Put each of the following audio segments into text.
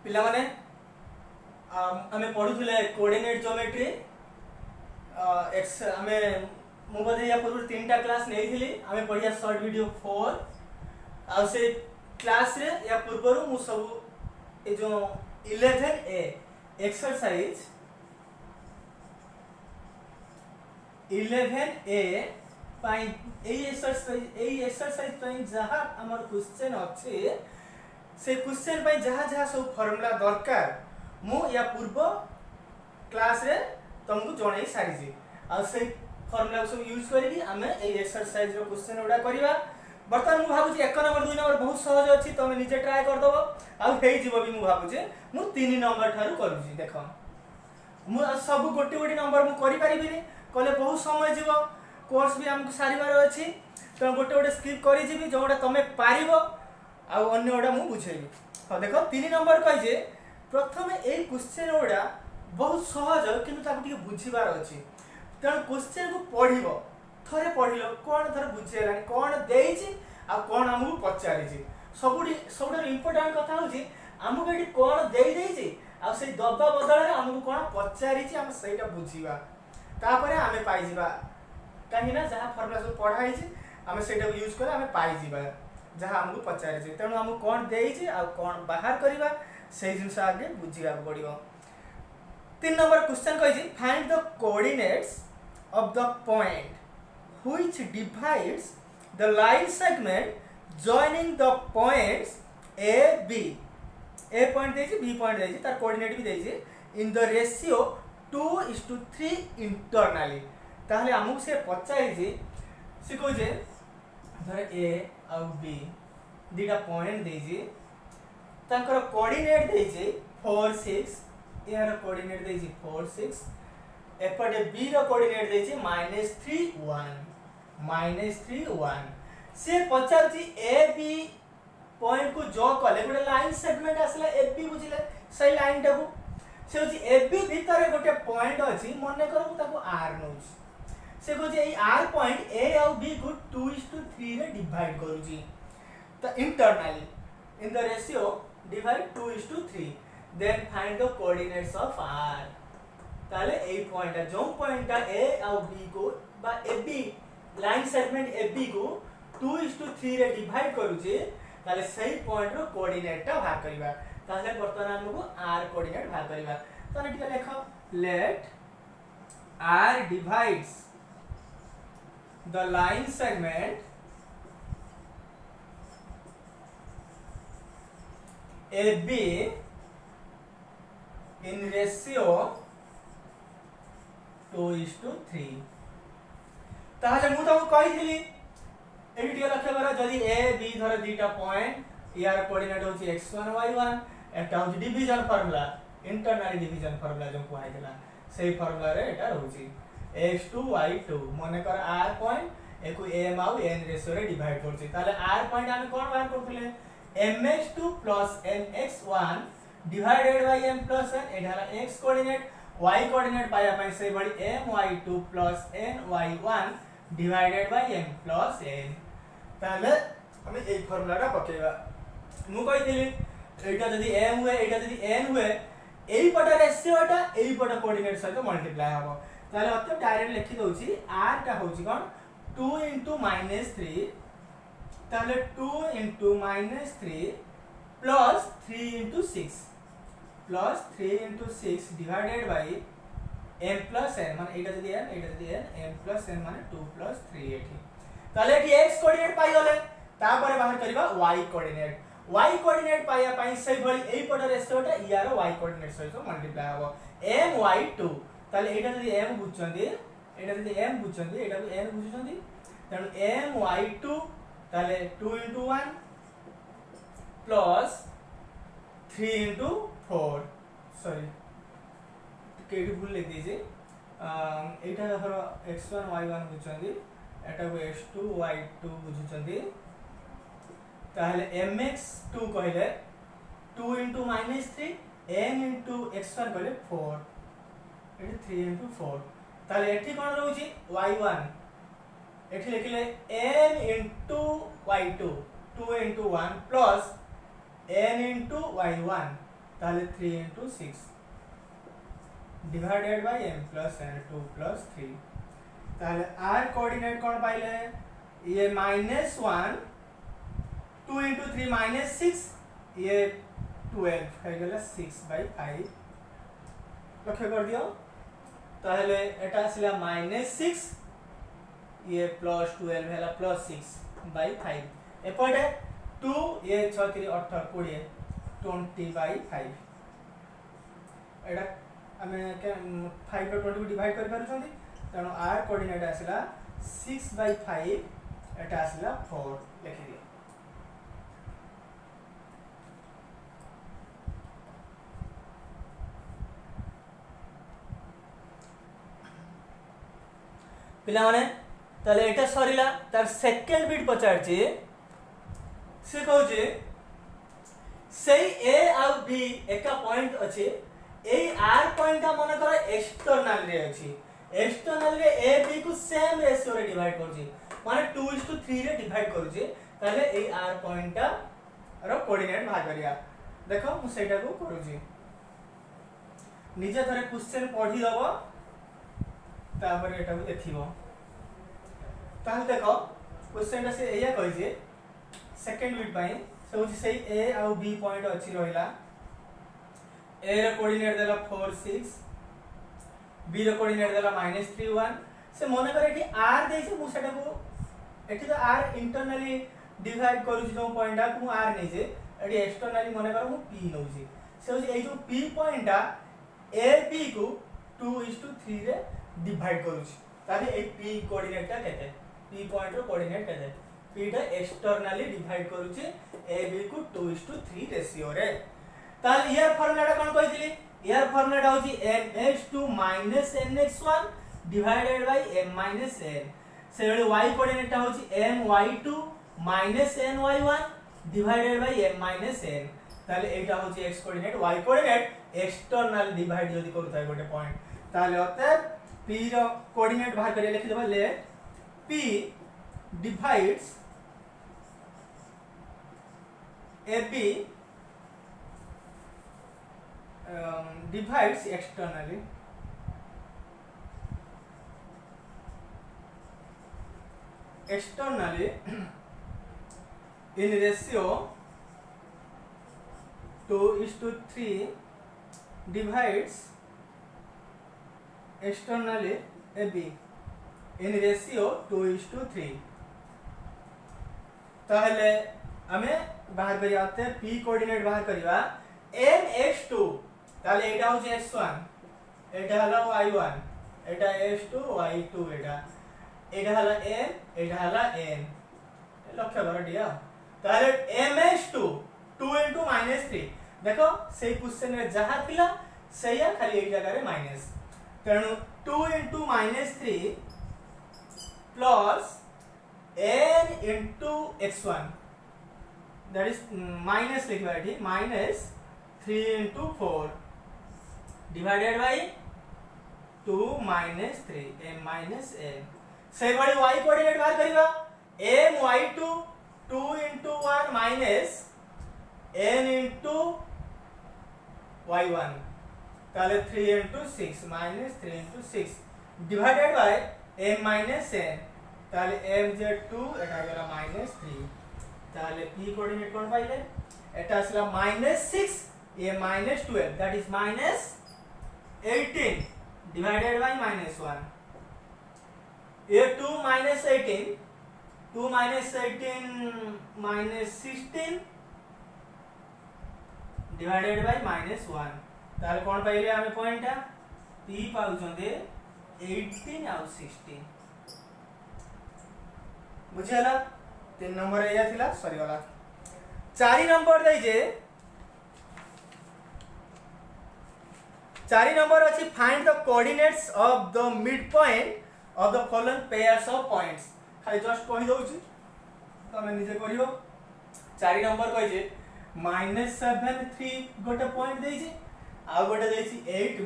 पिला माने आमे पढुथिले कोऑर्डिनेट ज्योमेट्री एक्स आमे मु बदे या पूर्व 3टा क्लास नेइथिली आमे पढिया शॉर्ट वीडियो 4 आ से क्लास रे या पूर्व मु सब ए जो 11A एक्सरसाइज 11A पाई ए एक्सरसाइज पाई जहा हमर क्वेश्चन अछि से क्वेश्चन पाई जहा जहा सब फार्मूला दरकार मु या पूर्व क्लास रे तुमको जणाई सारी छी आ से फार्मूला सब यूज करी हमें ए एक्सरसाइज रो क्वेश्चन उडा करिवा बर्तमान मु भाबु 1 नंबर 2 नंबर बहुत सहज अछि तमे निजे ट्राई कर दबो आ हेइ जीवो भी मु भाबु जे मु 3 नंबर थारु करू छी देखो मु सब गोटी गोटी नंबर मु करि परिबिनी कहले बहुत समय जीवो कोर्स भी हमको सारिबार अछि तो गोटे गोटे स्किप करि जीबी जोडा तमे पारिबो आ अन्य ओडा मु बुझेबी ह देखो 3 नंबर कहि जे प्रथमे ए क्वेश्चन ओडा बहुत सहज किंतु ताको टिके बुझिबार अछि त क्वेश्चन को पढिबो थरे पढिलो कोन थरे बुझेलानी कोन देइछि आ कोन हमहु पचारि छी सबुडी इंपोर्टेंट कथा होछि हमहु एठी कोन देइ देइछि आ से दबा बदले हमहु कोन पचारि छी हम सेटा बुझिबा तापरे हमें पाई जिबा काहे ना जहा फार्मूला सब पढाई छी हमें सेटा यूज करे हमें पाई जिबा जहा हमहु पचारि छी तेनु हमहु कोन देइछि आ कोन बाहर करिबा से जिंस आगे बुझिबा पड़िबो 3 नंबर क्वेश्चन कहि छी find the coordinates of the point which divides the line segment joining the points A B A point देछि B point देछि तार कोऑर्डिनेट भी देछि in the ratio 2:3 internally ताहले हमहु से पचारि छी से कहै जे धर A आ B दिटा पॉइंट देछि ताकर कोऑर्डिनेट देछि 4 6 यार कोऑर्डिनेट देछि 4 6 एपटे बी रो कोऑर्डिनेट देछि -3 1 से पचारछि ए बी पॉइंट को जो कले गोटे लाइन सेगमेंट आसला ए बी बुझिले सही लाइन टाको से होछि ए बी भीतर गोटे पॉइंट अछि मने करू ताको आर नउछि से कहै ए आर पॉइंट ए और बी को 2:3 रे डिवाइड करूछि तो internally in the ratio divide 2:3 then find the coordinates of R ताले ए पॉइंट जो पॉइंट ए और बी को बा A B line segment A B को 2:3 रे डिवाइड करू जे ताले सही पॉइंट रो कोऑर्डिनेट ता भाग करबा ताले वर्तमान हमको आर कोऑर्डिनेट भाग करबा ताले टिके लेखो let R divides the line segment A B in ratio 2:3 ताहले मु तो कहिथिली एडी टिके लक्ष्य करा जदी ए बी धर दीटा पॉइंट यार कोऑर्डिनेट होची x1 y1 एटा होची division formula internal division formula जो कहैतला सेही फार्मूला रे एटा रहउची x2 y2 मने कर r पॉइंट एको m आउ n रेशियो रे डिवाइड करची ताले r पॉइंट हम कोन बाहर करथले mx2 mx1 divided by m n एठाला x coordinate y coordinate पाया पाई से बड़ी my2 ny1 divided by m n ताले हमें ए फार्मूला रा पकेबा मु कहिथिली एटा जदी m हुए एटा जदी n हुए एई पटा रेशियोटा एई पटा कोऑर्डिनेट सहित मल्टीप्लाई हबो ताले अत डायरेक्ट लिखि दोछि r टा होछि कोन 2 - 3 ताले 2 - 3 plus 3 * 6 plus 3 * 6 divided by m + n माने एटा जदी n m + n माने 2 + 3 एठी ताले एठी x कोऑर्डिनेट पाई गले तापर बाहर करबा y कोऑर्डिनेट पाया पाई सही भली एई पट रेशियोटा यार y कोऑर्डिनेट सहित मल्टीप्लाई हबो m y2 ताले एटा जदी m बुझचंदी एटा जदी m बुझचंदी एटा भी n बुझचंदी तनु m y2 ताले 2 * 1 प्लस 3 * 4 सॉरी केडी भूल ले दीजिए एटा धरो x1 y1 बुझचंदी एटा को x2 y2 बुझचंदी ताहले mx2 कहले 2 * -3 n * x1 कहले 4 एटी 3 * 4 ताहले एठी कोन रहउची y1 एठी लिखले n * y2 2 * 1 plus n * y1 ताले 3 into 6 divided by m plus n 2 plus 3 ताले r कोऑर्डिनेट कौन पाइले ये -1 2 into 3 -6 ये 12 है गेला 6/5 लक्ष्य कर दियो ताले एटा आसिला -6 ये +12 हैला +6/5 एपटे 2 ये 6 3 18 20 20/5 एटा हमें के 5 रो 20 को डिवाइड कर पारु छथि तनो r कोऑर्डिनेट आसिला 6/5 एटा आसिला 4 लिखि दियो पिला माने ताले एटा सरीला तार सेकंड बिट पचार जे से कहू जे सेई a आ b एका पॉइंट अछि ए r पॉइंट का मन कर एक्सटर्नल रे अछि एक्सटर्नल रे a b को सेम रेशियो रे डिवाइड कर जे माने 2:3 रे डिवाइड कर जे ताले ए r पॉइंट रो कोऑर्डिनेट भाग करिया देखो मु सेटा को करू जे निजे थरे क्वेश्चन पढी दबो तापर एटा को देखिबो ताल देखो क्वेश्चन से एया कहि जे सेकंड बिट पई से होची सेई a आ b पॉइंट अछि रहिला a रे कोऑर्डिनेट देला 4 6 b रे कोऑर्डिनेट देला -3 1 से मने करे कि r देइ से मु सेटा को एठी तो r इंटरनली डिवाइड करू जो पॉइंट आ को r नै जे एठी एक्सटर्नली मने कर मु p नउ जे से होची ए जो p पॉइंट आ a b को 2:3 रे डिवाइड करू ताले ए p कोऑर्डिनेट ता केते p पॉइंट रो कोऑर्डिनेट केते p टा एक्सटर्नली डिवाइड करू छी a b को 2:3 रेशियो रे ताल यार फार्मूला कोन कहितली यार फार्मूला होची m(2 - nx1 divided by m - n से y कोऑर्डिनेट होची my2 - ny1 divided by m - n ताले एटा होची x coordinate y coordinate external divide जदी करूथाय गोटे पॉइंट ताले होते p रो कोऑर्डिनेट बाहर करिया लिखि देबा ले p divides ab divides externally in ratio 2:3 divides externally ab in ratio 2:3 ताहले हमें बाहर करिया आते p कोऑर्डिनेट बाहर करिवा mx2 ताले एटा हो x1 एटा हला y1 एटा x2 y2 एटा हला m एटा हला n लक्ष्य कर दिया ताले mx2 2 into -3 देखो से क्वेश्चन रे जहा थिला सेया खाली एक जगह रे माइनस तेणु 2 into -3 plus n into x1 that is minus लिखवा एठी minus 3 into 4 divided by 2 minus 3 m minus n से बड़ी y कोऑर्डिनेट बाहर करिवा m y2 2 into 1 minus n into y1 ताले 3 into 6 minus 3 into 6 divided by m minus n ताले m जे 2 एटा गेला -3 ताले p coordinate कोन पाइले एटा असला -6 ये -12 दैट इज -18 डिवाइडेड बाय -1 ये 2 -18 2 -18 -16 डिवाइडेड बाय -1 ताले कोन पाइले हमें पॉइंट p पाउ चंदे 18 और 16 बुझला 3 नंबर एया थिला सरी वाला 4 नंबर दई जे 4 नंबर अछि find the coordinates of the mid point of the following pairs of points खाली जस्ट कहि दउची तमे निजे करियो 4 नंबर कहि जे -7 3 गोटे पॉइंट देई छी आ गोटे देई छी 8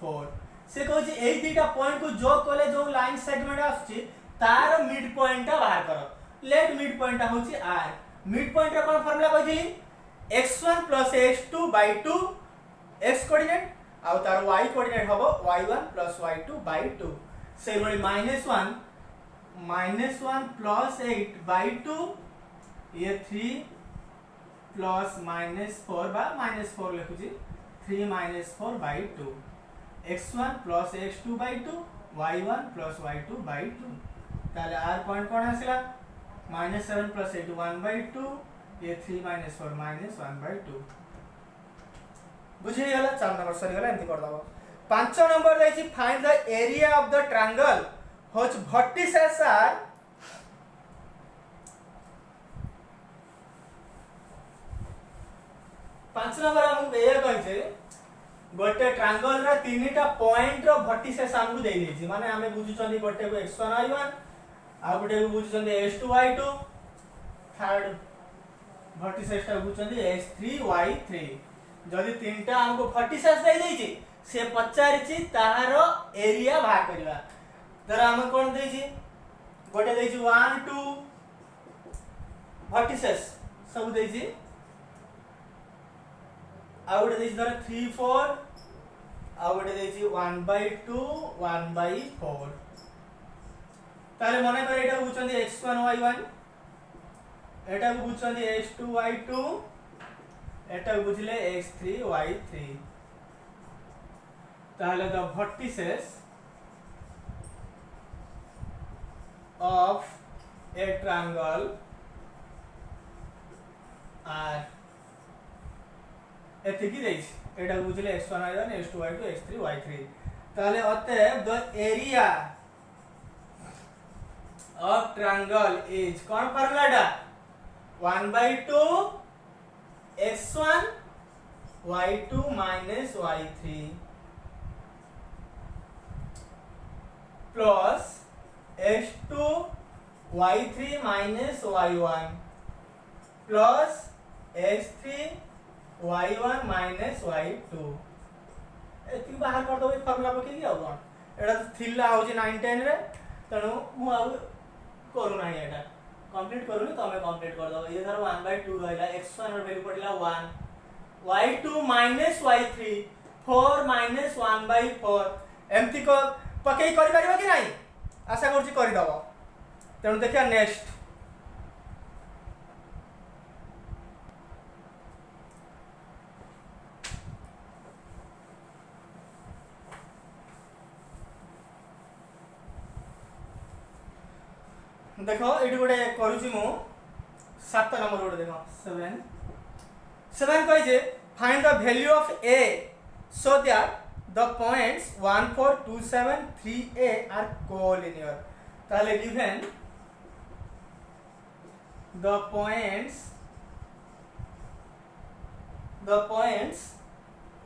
4 से कहै छी एई दुटा पॉइंट को जो कले जो लाइन सेगमेंट आछी तार मिड पॉइंट बाहर करो लेट मिड पॉइंट होची r मिड पॉइंट रा कोन फार्मूला कहिली x1 plus x2 by 2 x coordinate आउ तार y कोऑर्डिनेट हबो y1 plus y2 by 2 से बड़ी -1 plus 8 by 2 ये 3 plus -4 बा -4 लिखुची 3 -4 by 2 x1 plus x2 by 2 y1 plus y2 by 2 ताले r point cone आसिला -7 plus 8 1 by 2 ये 3 -4 -1 by 2 बुझे गला 4 नंबर सरी गला एंती कर दबो 5 नंबर दैछि find the area of the triangle which vertices are पांच नंबर हम ये कहै छै गोटे ट्रायंगल रा तीनटा पॉइंट रो vertices हमकु देइ दै छै माने हमें बुझु छथि गोटे को x1 y1 आ गोटे को बुझु छथि x2 y2 थर्ड vertices टा बुझु छथि x3 y3 जदि तीनटा हमको vertices देइ दै छै से पचारि छी ताहारो एरिया बाहर करबा तर हम कोन देइ छी गोटे देइ छी 1 2 vertices सब देइ छी आ गोटे देइ छी धर 3 4 आ गोटे देइ छी 1/2 1/4 ताले मने कर एटा बुझछन्ती x1 y1 एटा को बुझछन्ती x2 y2 एटा को बुझले x3 y3 ताले the vertices of a triangle are एतिकी देइछ एटा को बुझले x1 y1 x2 y2 x3 y3 ताले अतएव the area of triangle is कौन formula 1/2 x1 y2 minus y3 plus x2 y3 minus y1 plus x3 y1 minus y2 एति बाहर कर दो formula पके आ कोन एटा तो थिला होची 9 10 रे तणो मु आ करू नाही एटा कंप्लीट करूनी तमे कंप्लीट कर दो ये धर 1/2 रहला x1 र वैल्यू पड़ला 1 y2 minus y3 4 minus 1/4 एमती को पके करि परबा कि नाही आशा करछि करि दबो तणो देखिया नेक्स्ट देखो एटी गोटे करूची मु 7 नंबर गोटे देखो 7 कहि जे find the value of a so that the points 1 4 2 7 3a are collinear ताले given the points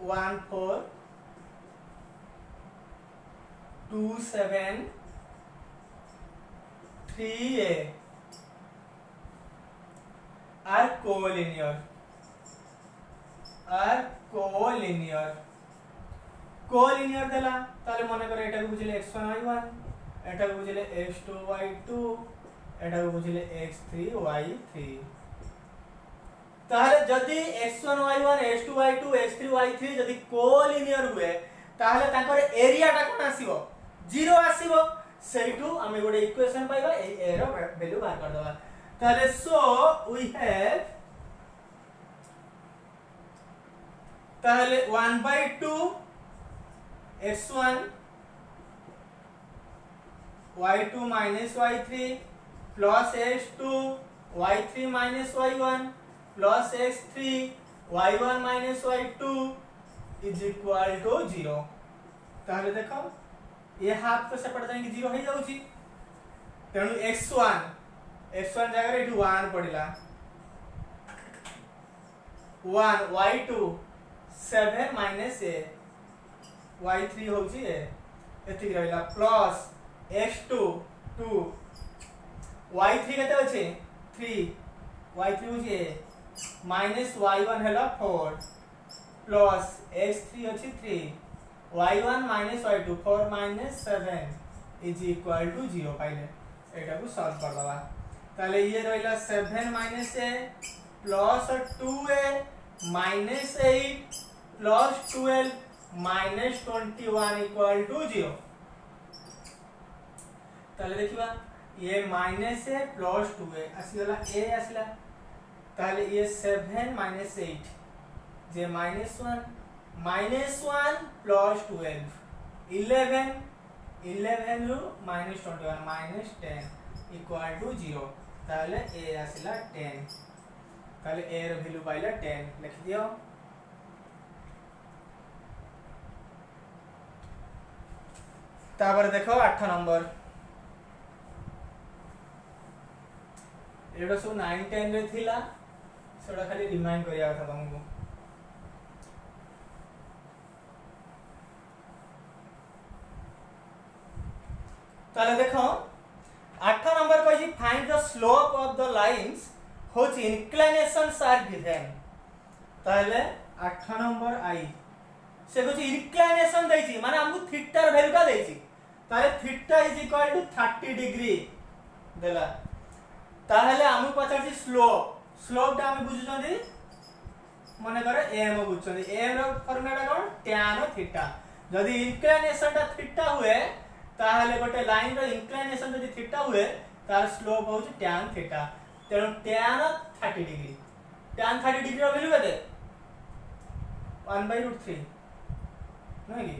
1 4 2 7 3a are collinear देला ताले मने करे एटा को बुझले x1 y1 एटा को बुझले x2 y2 एटा को बुझले x3 y3 ताले जदी x1 y1 x2 y2 x3 y3 जदी कोलिनियर हुए ताले ताकर एरिया टा कोन आसीबो 0 आसीबो सेइटू हमें गोटे इक्वेशन पाइबा ए रो वैल्यू बाहर कर दबा ताले सो वी हैव ताले 1/2 x1 y2 minus y3 plus x2 y3 minus y1 plus x3 y1 minus y2 is equal to 0 ताले देखो ये हाफ तो सेपट जाएंगे 0 हो जाउची तेनु x1 जगह रे 1 पडिला 1 y2 7 minus a y3 होची ए एति रहला प्लस x2 2 y3 केते अछि 3 y3 होची ए माइनस y1 हैला 4 प्लस x3 अछि 3 y1 minus y2 4 minus 7 is equal to 0 पाइले एटा को सॉल्व कर दबा ताले ये रहला 7 minus a plus 2a minus 8 plus 12 minus 21 equal to 0। ताले देखिबा ये माइनस ए प्लस 2a आसीगला ए आसीला ताले ये 7 माइनस 8 जे माइनस 1 प्लस 12 11 रु माइनस 21 माइनस 10 इक्वल टू 0 ताले ए आसीला 10 ताले ए रो वैल्यू पाइला 10 लिख दियो। तापर देखो 8 नंबर एडो सब 9 10 रे थिला सेडा खाली रिमाइंड करिया था तुमको। ताले देखो 8 नंबर कहि find the slope of the lines which inclinations are given. ताले 8 नंबर आई से कुछ इंक्लिनेशन देछि माने हमको थीटा र वैल्यू का देछि ताले theta is equal to 30 degree देला ताहले हम पचाछि स्लोप टा हम बुझुछंदी माने करे एम बुझुछंदी एम रो फॉर्मूला कोन tan थीटा जदी इंक्लिनेशन टा थीटा हुए ताहले गोटे लाइन रो इंक्लिनेशन जदी थीटा हुए तार स्लोप होछि tan थीटा तेनो tan 30 डिग्री tan 30 डिग्री रो वैल्यू केते 1/√3 नहीं कि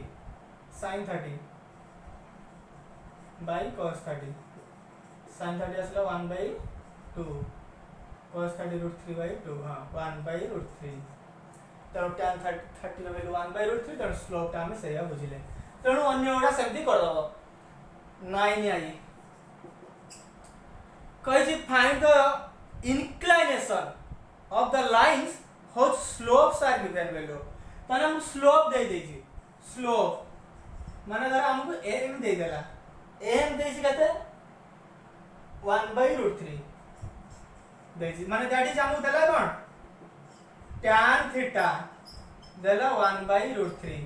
sin 30 बाय cos 30 sin 30 असला 1/2 cos 30√3/2 हां 1/√3 तो tan 30 रो वैल्यू 1/√3 तो स्लोप टा हम सही बुझिले तेणु अन्य ओडा सेमती कर दबो 9 आई कहि छी find the inclination of the lines which slopes are given value तने हम स्लोप दे देछि स्लोप माने धर हमको एम दे देला एम देछि कते 1/√3 देछि माने दैट इज हमको देला कोन tan थीटा देला 1/√3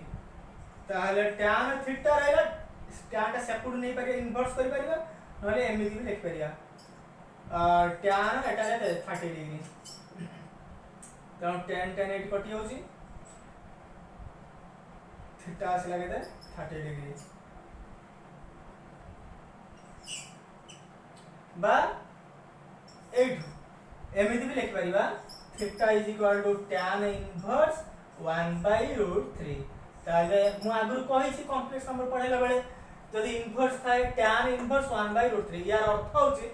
ताहले tan थीटा रहला tan टा सेपुड नहीं परिया इन्वर्स करि परिबा नले एमइति भी लिख परिया tan एटा ले 30 डिग्री तो tan 8 कटि होछि थीटा आसी लागे 30 डिग्री बा 8 एमइति भी लिख परिबा theta is equal to tan inverse 1/√3 ताले मु आगु कहि छी कॉम्प्लेक्स नंबर पढेला बेले जदी इनवर्स थाए tan इनवर्स 1/√3 यार अर्थ होछि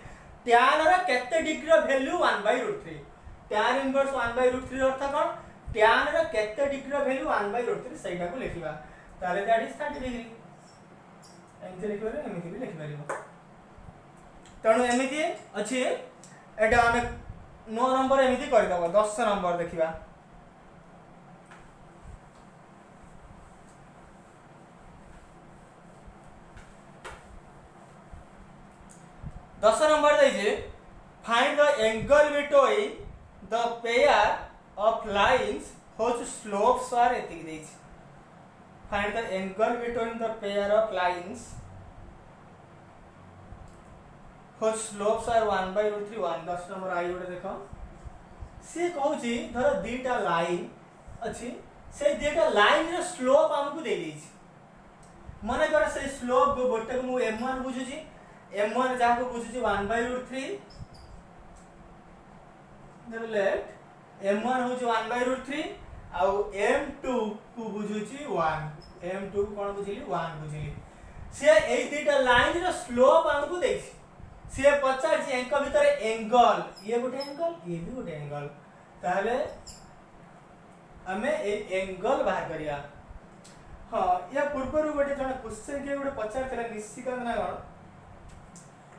tan रा केते डिग्री रो वैल्यू 1/√3 tan इनवर्स 1/√3 अर्थ कोन tan रा केते डिग्री रो वैल्यू 1/√3 सेटा को लिखिबा ताले दैट इज 30 डिग्री एंते लिखबे एमिति भी लिख परिबो तणु एमिति अछि एटा हम 9 नंबर एमिति कर दबो 10 नंबर देखिबा 10 नंबर देजे find the angle between the pair of lines which slopes are एतिक देछि find the angle between the pair of lines which slopes are 1/√3 10 number आई ओडे देखो से कहउची धर दीटा लाइन अछि से दीटा लाइन रो स्लोप हमकु दे देछि माने कर से स्लोप गोटे को मु m1 बुझुची m1 जहा को बुझुची 1/√3 द लेफ्ट m1 होची 1/√3 आ m2 को बुझुची 1 m2 कोन बुझिली 1 बुझिली से एई दीटा लाइन रो स्लोप हमकु देछि से 50 एंक भीतर एंगल ये गोटे एंगल ये भी गोटे एंगल ताहले हमें ए एंगल बाहर करिया हां या पूर्वरु गोटे जण क्वेश्चन के गोटे 50 तला निश्चित ना कोन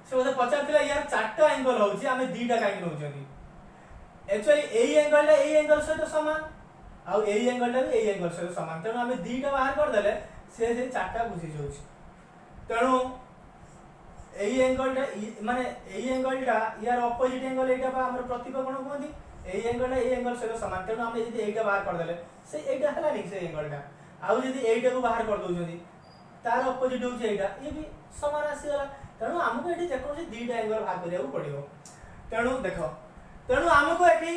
से ओदे 50 तला यार चारटा एंगल होउची हमें दीटा काई नउचनी एक्चुअली एई एंगल से तो समान आ एई एंगल टा भी एई एंगल से तो समान तनो हमें दीटा बाहर कर देले से चारटा बुझी जाउची तनो एई एंगल टा माने एई एंगल टा यार ऑपोजिट एंगल एटा बा हमर प्रतिकोण कोनदी एई एंगल टा एई एंगल से समान तेनो हम यदि एटा बाहर कर देले से एटा हला नि से एंगल टा आ यदि एटा को बाहर कर दोजोदी तार ऑपोजिट हो जे एटा ये भी समान आसी गला तेनो हमको एटी जेको से दीटा एंगल बाहर करिया पड़ियो तेनो देखो तेनो हमको एटी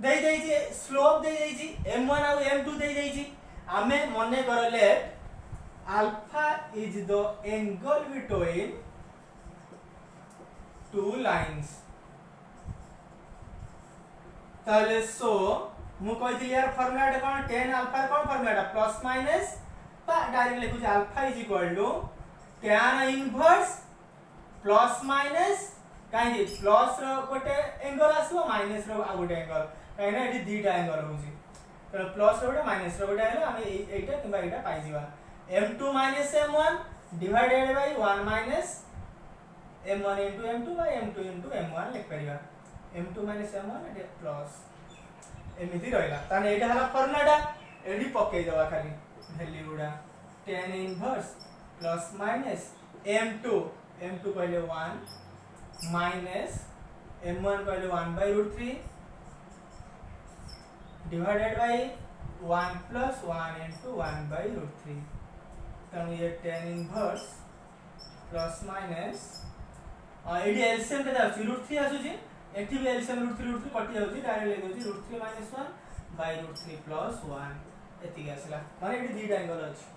देई देई छी स्लोप देई देई छी m1 और m2 देई देई छी आमे मने कर late alpha is the angle between two lines ताले सो मु कहितली यार फार्मूला कोन tan alpha कोन फार्मूला प्लस माइनस बा डायरेक्ट लिखु alpha is equal to tan inverse plus minus काहे प्लस रो गोटे एंगल आसो माइनस रो आ गोटे एंगल काहे ना एटी दीटा एंगल होची तो प्लस रो गोटे माइनस रो गोटे आइलो हम एटा किबा एटा पाइ जीवा m2 minus m1 divided by 1 minus m1 into m2 by m2 into m1 लिख परिबा m2 minus m1 एटा प्लस एमिति रहला ताने एटा हला फार्मूलाटा एडी पक्के दवा खाली वैल्यू गुडा tan inverse plus minus m2 कहले 1 माइनस m1 कहले 1 by √3 divided by 1 plus 1 into 1 by √3 तनु ये tan inverse plus minus AD LCM के दाउ √3 आसु जी एठी भी एलसीएम √3 कटि जाउ जी डायरेक्ट ले दउ जी √3 - 1 by √3 plus 1 एति आसला माने एडी दीटा एंगल अछि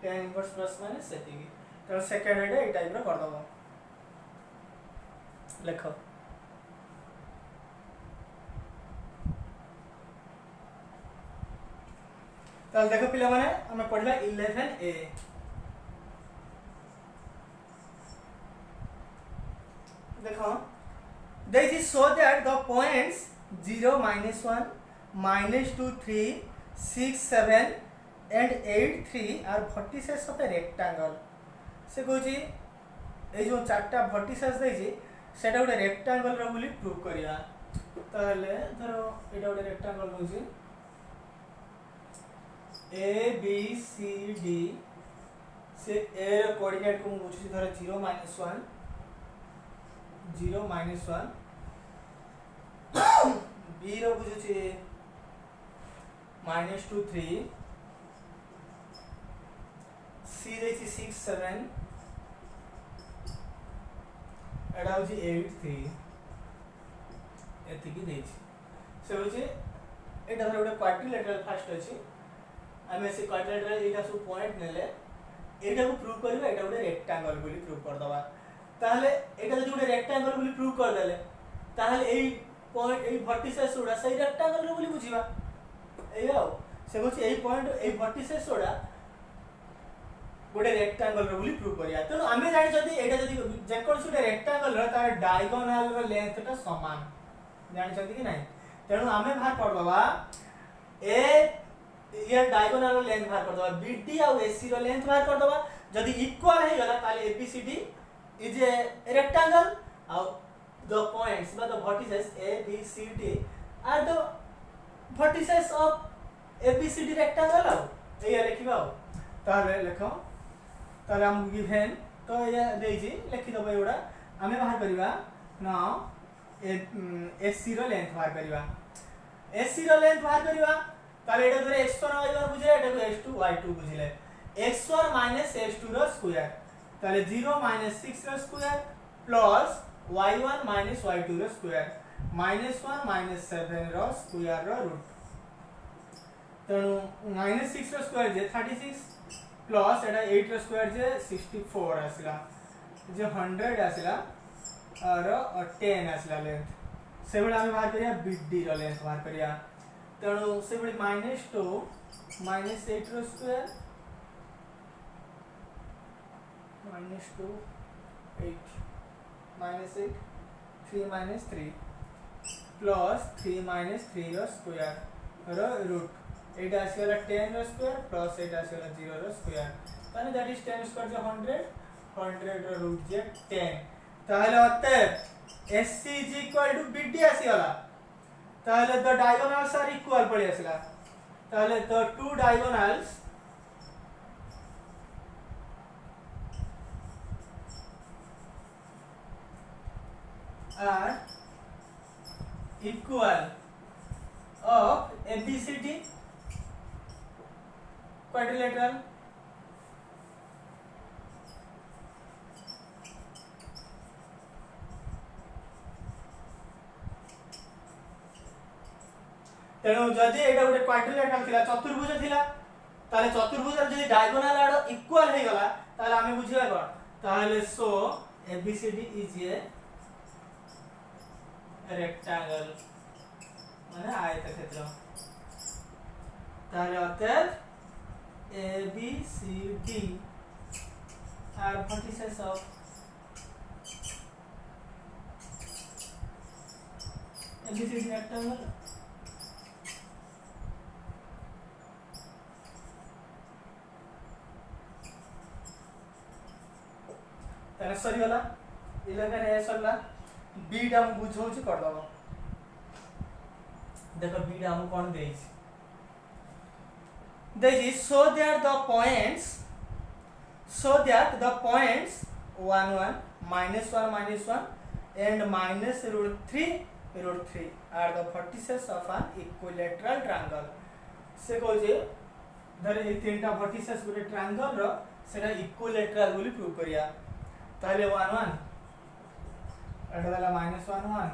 tan इनवर्स प्लस माइनस एति तो सेकंड एडे ए टाइप रो कर दबो लिखो ताल देखो पिला माने हम पढला 11a देखो this is so that the points 0 minus 1 minus 2 3 6 7 and 8 3 are vertices of a rectangle से कहूची ए जो चारटा vertices देछि सेटा गोटे रेक्टेंगल रो बोली प्रूव करिया ताले धरो एटा गोटे रेक्टेंगल होची a b c d से a रो कोऑर्डिनेट को बुझी धरो 0 minus 1 0 minus 1 b रो बुझुची -2 3 c देछि 6 7 एडा होची 8 3 एति की देछि से होची एटा धर गोटे क्वाड्रिलेटरल फास्ट अछि हमें से क्वाड्रिलेटरल एटा सब पॉइंट नेले एटा को प्रूव करबा एटा गोटे रेक्टेंगल बोली प्रूव कर दबा ताहले एटा जदि गोटे रेक्टेंगल बोली प्रूव कर देले ताहले एई पॉइंट एई वर्टिसेस उडा सही रेक्टेंगल रो बोली बुझिबा एयो से होची एई पॉइंट एई वर्टिसेस उडा गोटे रेक्टेंगल रो बोली प्रूव करिया तो हमें जानि जदि एटा जदि जेकोन सुटे रेक्टेंगल रो तार डायगोनल रो लेंथ ता समान जानि छथि कि नहीं तेनु हमें बाहर कर दबा ए ये डायगोनल रो लेंथ बाहर कर दबा बीडी और एसी रो लेंथ बाहर कर दबा जदि इक्वल हे गला ताले ABCD is a rectangle of the points but the vertices a b c d are the vertices of abcd rectangle आउ ये लिखिबा ताले लिखो ताले हम गिवन तो ये देजी लिखि दबो एडा हमें बाहर करिबा नाउ ac रो लेंथ बाहर करिबा ac रो लेंथ बाहर करिबा ताले एडा धरे x1 y1 बुझले एटा को x2 y2 बुझले x1 - x2 रो स्क्वायर ताले 0 - 6 रो स्क्वायर प्लस y1 - y2 रो स्क्वायर -1 - 7 रो स्क्वायर रो रूट तनु -6 रो स्क्वायर जे 36 प्लस एटा 8 रो स्क्वायर जे 64 आसिला जे 100 आसिला और 10 आसिला लेंथ से बडा हम बाहर करिया बीडी रो लेंथ बाहर करिया तनु से बडी -2 - 8 whole square -2 8 -8 3 - 3 plus 3 - 3 whole square रो रूट एटा आसीला 10 रो स्क्वायर प्लस एटा आसीला 0 रो स्क्वायर ताने दैट इज 10 स्क्वायर जे 100 रो रूट जे 10 ताहले अते AC is equal to BD आसीला ताहले द डायगोनल्स आर इक्वल पड़ी आसीला ताहले the two diagonals are equal of ABCD quadrilateral तेणु जदि एटा गोटे क्वाड्रिलेटराल थिला चतुर्भुज थिला ताले चतुर्भुज जदि डायगोनल आड़ इक्वल हे गला ताले आमे बुझिबा कोन ताले so ABCD is a rectangle माने आयतक्षेत्र ताले अतएव ABCD are vertices of ABCD rectangle ताले सरी वाला 11 ए सरला बी डा हम बुझौ छी कर दबो देखो बी डा हम कोन देई छी so that the points 1 1 minus 1 minus 1 and minus √3 are the vertices of an equilateral triangle से कहै छै धरे ए तीनटा vertices गोटे triangle रो सेटा equilateral बोली प्रूव करिया ताले 1 1 एटा वाला minus 1 1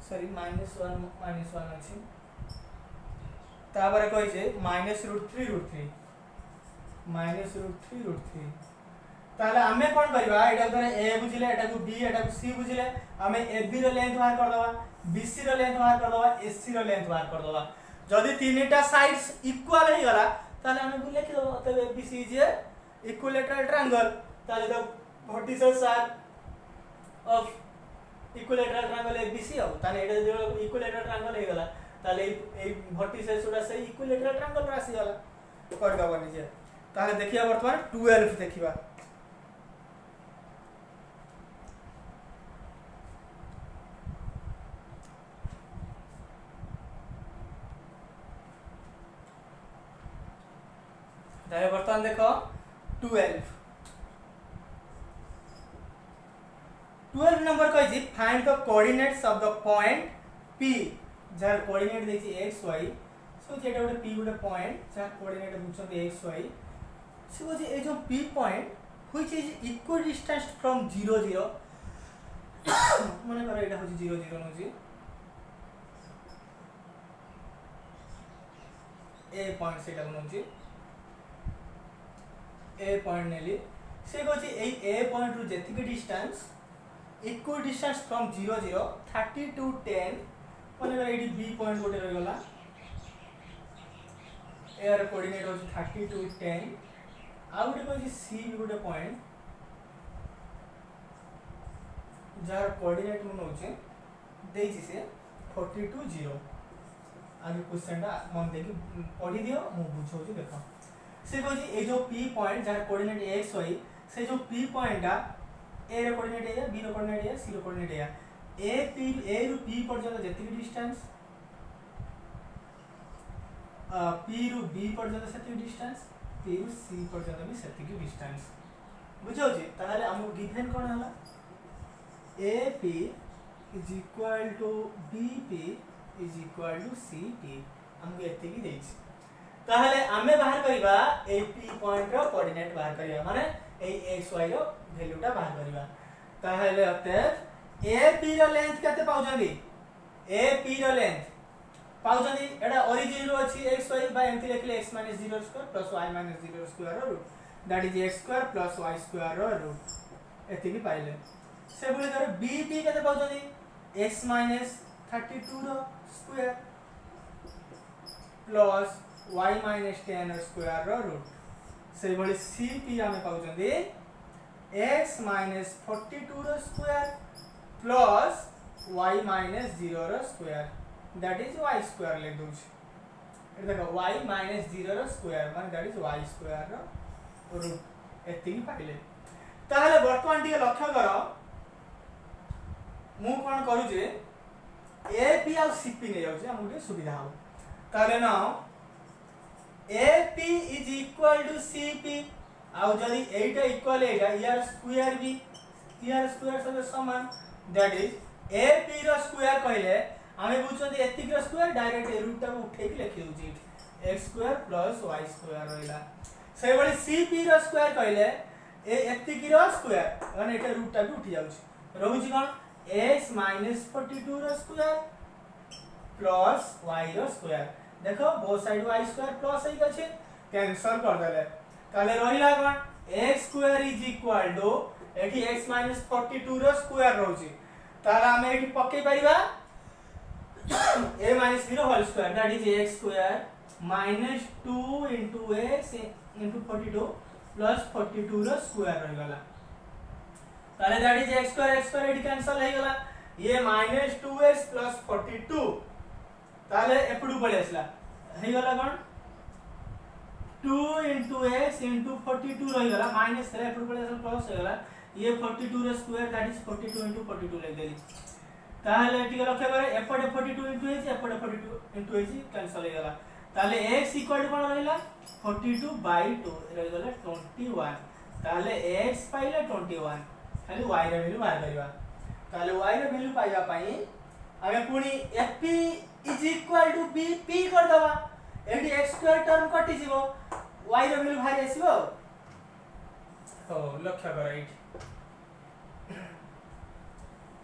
सॉरी minus 1 अछि तापर कहै छै minus √3 minus √3 ताले हमें कोन करबा एटा धरे ए बुझिले एटा को बी एटा को सी बुझिले हमें एबी रो लेंथ बाहर कर दबा बीसी रो लेंथ बाहर कर दबा एसी रो लेंथ बाहर कर दबा जदि तीनटा साइड्स इक्वल हे गला ताले हमें लिख दबो तब ABC is a equilateral triangle ताले the vertices are of equilateral triangle ABC हो ताले एटा जो इक्विलेटरल ट्रायंगल हे गला ताले ए vertices उडा से इक्विलेटरल ट्रायंगल राशि गला कर दबो निजे ताले देखिया वर्तमान 12 देखिबा ताले वर्तमान देखो 12 नंबर कहि जी find the coordinates of the point P जार कोऑर्डिनेट देखि x y सो जेटा गोटे P गोटे पॉइंट जार कोऑर्डिनेट बुझछन x y सो जे ए जो P point which is equal distance from 0 0 माने कर एटा होची 0 0 नोजी ए पॉइंट सेटा नोजी ए पॉइंट नेली से कहछि ए पॉइंट रु जेतिक distance equal distance from 0 0 30 to 10 माने कर एडी बी पॉइंट गोटे रह गला एयर कोऑर्डिनेट होछि 30 to 10 आ गोटे कहछि सी भी गोटे पॉइंट जार कोऑर्डिनेट मन होछि देछि से 40 to 0 आगे क्वेश्चनटा मन देखि पढि दियो मु बुझौछि देखो से कहछि ए जो P पॉइंट जार कोऑर्डिनेट x y से जो P पॉइंट ए रे कोऑर्डिनेट है बी रे कोऑर्डिनेट है सी रे कोऑर्डिनेट है ए रु P पर्यंत जेतिक डिस्टेंस P रु B पर्यंत सेतिक डिस्टेंस P रु C पर्यंत भी सेतिक डिस्टेंस बुझौछि ताले हम गिवन कोन हला AP is equal to BP is equal to CP हमके एतिकी देछि ताहले आमे बाहर करिबा ए P पॉइंट रो कोऑर्डिनेट बाहर करिबा माने ए xy रो वैल्यूटा बाहर करिबा ताहले अतः ए P रो लेंथ केते पाउजंदी ए P रो लेंथ पाउजंदी एडा ओरिजिन रो अछि xy बाय एमति लिखले x - 0 square plus y - 0 square row root that is x square plus y square row root एतिकी पाइले से बोले धर BP केते पाउजंदी x - 32 रो स्क्वायर प्लस y - 10 स्क्वायर रो रूट से बोले CP हमें पाउजंदी x - 42 रो square plus y - 0 row square that is y square ले दोछ ए देखो y - 0 रो स्क्वायर माने that is y square row root एतिकी पाइले ताहले वर्तमान टिके लक्ष्य करो मु कोन करू जे AP आ CP ने जाउ जे हमके सुविधा हो ताले ना AP is equal to CP आउ जदि एटा इक्वल एटा यार स्क्वायर भी यार स्क्वायर सब समान दैट इज AP रो स्क्वायर कहले हमें बुझछन एतिक रो स्क्वायर डायरेक्ट रूट टा उठे के लिखि दउची x square plus y square रहला से बड़ी CP रो स्क्वायर कहले ए एतिक रो स्क्वायर माने एटा रूट टा भी उठी जाउची रहउची कोन x - 42 रो स्क्वायर प्लस y रो स्क्वायर देखो both side y square plus ही अछि कैंसिल कर देले ताले रहिला कोन x square is equal to एठी x - 42 रो स्क्वायर रहउची ताला हम एठी पक्के परिबा a - b रो whole square that is x square -2 into x into 42 plus 42 रो स्क्वायर रह गला ताले दैट इज x स्क्वायर एठी कैंसिल हे गला ये -2x plus 42 ताले एपडू पळे असला हे गला कोन 2 into x into 42 रह गला माइनस 3 एपडू पळे असला प्लस हे गला ये 42 रो स्क्वायर दैट इज 42 into 42 लिख देली ताले एठी लक्ष्य करे एपडे 42 into h एपडे 42 into h कैंसिल हे गला ताले x इक्वल कोन रहिला 42/2 रह गला 21 ताले x पाइले 21 खाली y रे वैल्यू बाहर करिवा ताले y रे वैल्यू पाइबा पई आगे पुनी fp is equal to bp कर दबा एडी x स्क्वायर टर्म कटि जिवो y रे वैल्यू बाहर आसीबो हो लक्ष्य कर एठी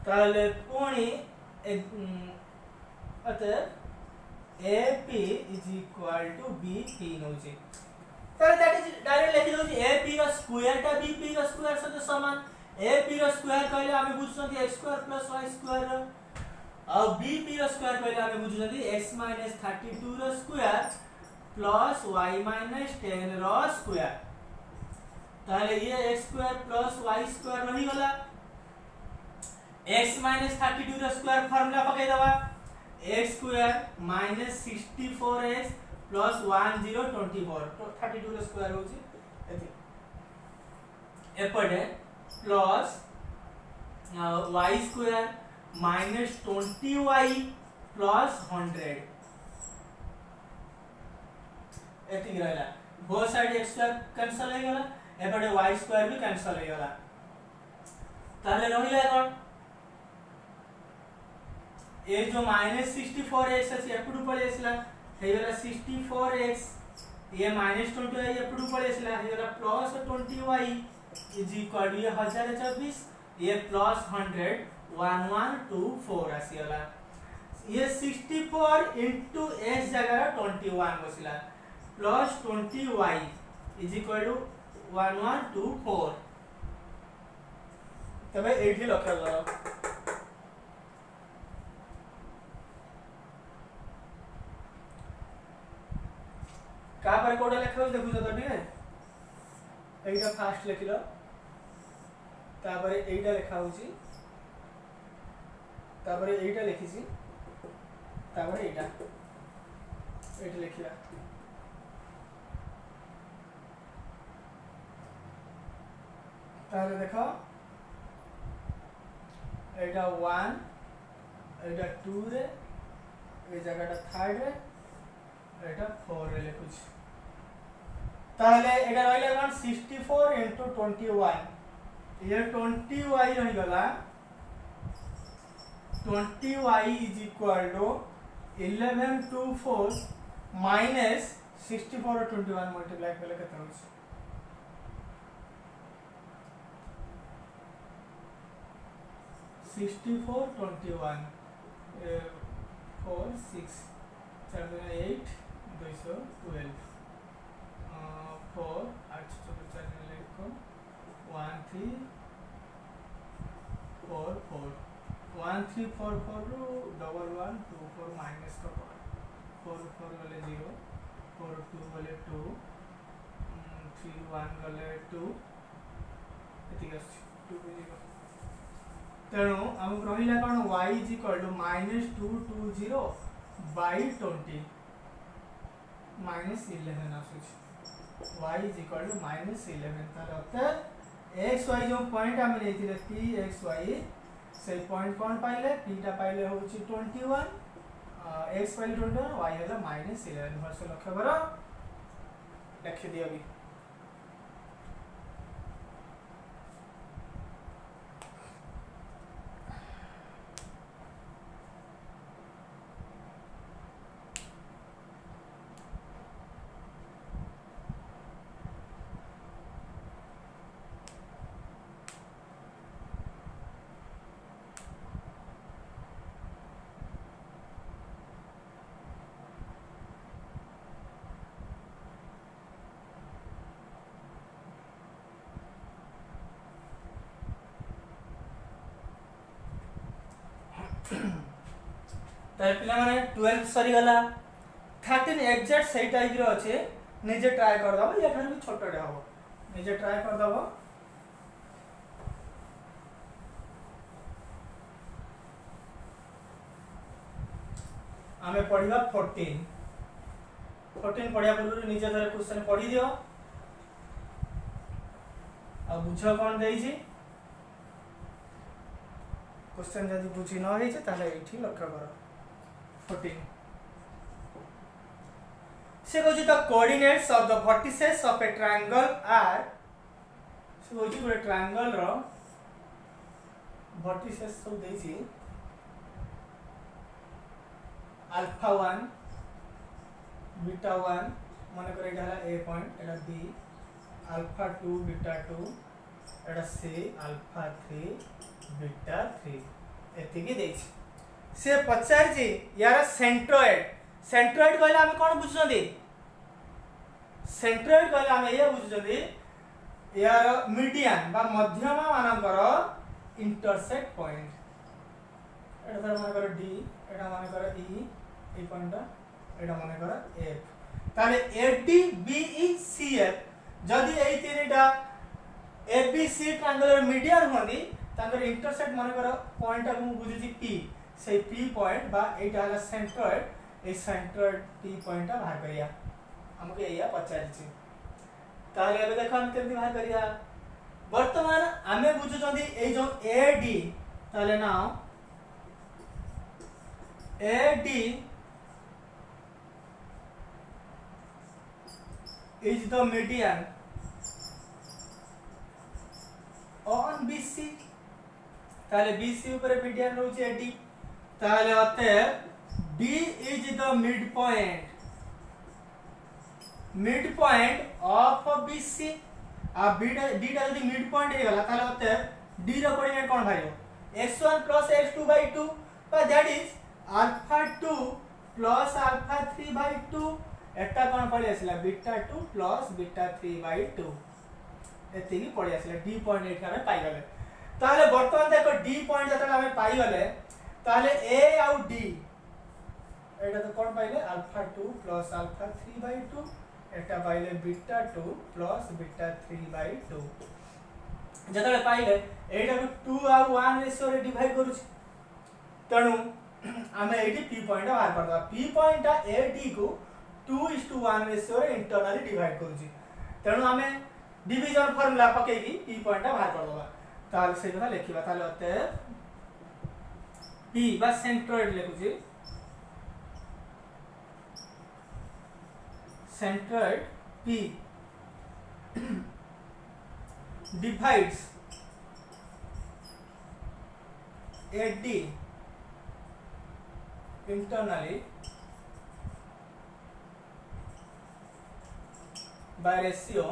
ताले पुनी अते ap is equal to bp नउची ताले दैट इज डायरेक्ट लिखि दउची ap रो स्क्वायर टा bp रो स्क्वायर सहित समान a p रो स्क्वायर कहले आमे बुझछन कि x square plus y square और b p रो स्क्वायर कहले आमे बुझछन कि x - 32 रो square plus y - 10 whole square ताले ये x square plus y square रही गला x - 32 रो स्क्वायर फार्मूला पकाई दबा x स्क्वायर -64x प्लस 1024 तो 32 रो स्क्वायर होची एति एपडे plus y square -20y plus 100 एति रहला both side x square cancel हे गला एपडे y स्क्वायर भी कैंसिल हे गला ताले रहिला कोन ए जो -64x अछि एपडू पळे आसला हे गला 64x ये -20y एपडू पळे आसला हे गला plus 20y is equal to ये 1024 ये प्लस 100 1124 आसीला ये 64 into x जगह 21 बसिला plus 20y is equal to 1124 तबे एठी लक्ष्य करो का पर कोड लिखो देखु तो ठीक है एटा फास्ट लिखिलो तापरे एटा लिखा होची तापरे एटा लिखिसी तापरे एटा लिखिला ताले देखो एटा 1 एटा 2 रे ए जगहटा 3 रे एटा 4 रे लिखुची ताले एटा रहिला कोन 64 into 21 ये 20y रहि गला 20y is equal to 1124 minus 64 और 21 multiply करले केतना होछ 64 21 4 6 7 8 212 4 8 4 लिखो 1 3 4 4 1 3 4 4 रू डबल 1 2 4 माइनस का 4 4 वाले 0 4 2 वाले 2 3 1 वाले 2 एतिक आछ 2 0 तेणु हम रहिला कोन y is equal to -220 by 20 -11 आछुछ y is equal to -11 तार अर्थ x y जो पॉइंट हम लेथिले p x y से पॉइंट कोन पाइले p टा पाइले होची 21 x पाइले 21 y होला -11 वर्ष लक्ष्य करो लिख दियो अभी ताले पिला माने 12 सरी गला 13 एग्जैक्ट सही टाइप रो अछि निजे ट्राई कर दबो या ठार भी छोटडे हबो निजे ट्राई कर दबो आमे पढिबा 14 पढ़िया पूर्व निजे धरे क्वेश्चन पढ़ी दियो आ बुझ कोन देई छी क्वेश्चन जदि बुझी न होई छै ताले एठी लक्ष्य करो 14 से कहू the coordinates of the vertices of a triangle are से कहू गोटे ट्रायंगल रो वर्टिसेस सब देई छी अल्फा 1 बीटा 1 माने करे एटा ए point Etah be alpha 2 beta 2 Etah C alpha 3 beta 3 एति की देछि से पचार जी यार सेंट्रोइड कहले हम कोन बुझछोदी सेंट्रोइड कहले हम ये बुझछोदी यार मीडियन बा मध्यमा मानकर इंटरसेक्ट पॉइंट एटा माने कर डी एटा माने कर ई ए पॉइंट एटा माने कर एफ ताले एडी बीई सीएफ जदि एई तीनटा एबीसी ट्रायंगुलर मीडियन होंदी तांकर इंटरसेक्ट माने कर पॉइंट को बुझी पी से पी पॉइंट बा एटा हला सेंट्रोइड ए सेंट्रोइड पी पॉइंट बाहर करिया हमके एया पचार छी ताले एबे देखो हम केमति बाहर करिया वर्तमान आमे बुझु जदी ए जो एडी ताले now AD is the median on BC ताले BC ऊपर median रहउची AD ताले अते D is the midpoint of BC uh D टा जदी midpoint हे गला ताले अते D रो कोऑर्डिनेट कोन भाइयो x1 + x2/2 but that is alpha 2 + alpha 3/2 एटा कोन पड़ी आसिला बीटा 2 + बीटा 3/2 एति की पड़ी आसिला डी पॉइंट एटा हमें पाई गले ताले वर्तमान देखो डी पॉइंट जतले हमें पाई गले ताले ए आउ डी एटा तो कोन पाइले अल्फा 2 + अल्फा 3/2 एटा पाइले बीटा 2 + बीटा 3/2 जतले पाइले एटा को 2 आउ 1 रेशियो रे डिवाइड करू छी तणु हमें एटी पी पॉइंट बाहर कर दबा पी पॉइंट ए डी को 2:1 रेशियो रे इंटरनली डिवाइड करूची तेणु आमे डिवीजन फार्मूला पकेगी पी पॉइंट बाहर कर दबा ताल से कथा लिखिबा ताले अते पी बा सेंट्रोइड लिखुची centroid P divides AD internally by ratio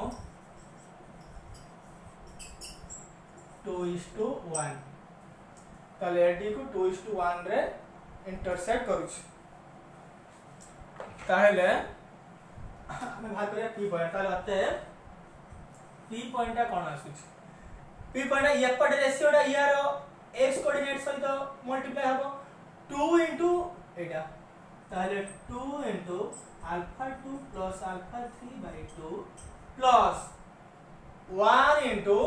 2:1 ताले एडी को 2:1 रे इंटरसेक्ट करूछ ताहेले हमें भाग करिया पी पॉइंट ताले अते पी पॉइंट कोन आसुछ पी पॉइंट एपट रेशियो डा यार x कोऑर्डिनेट सहित मल्टीप्लाई हबो 2 into एटा ताले 2 into alpha 2 plus alpha 3/2 plus 1 into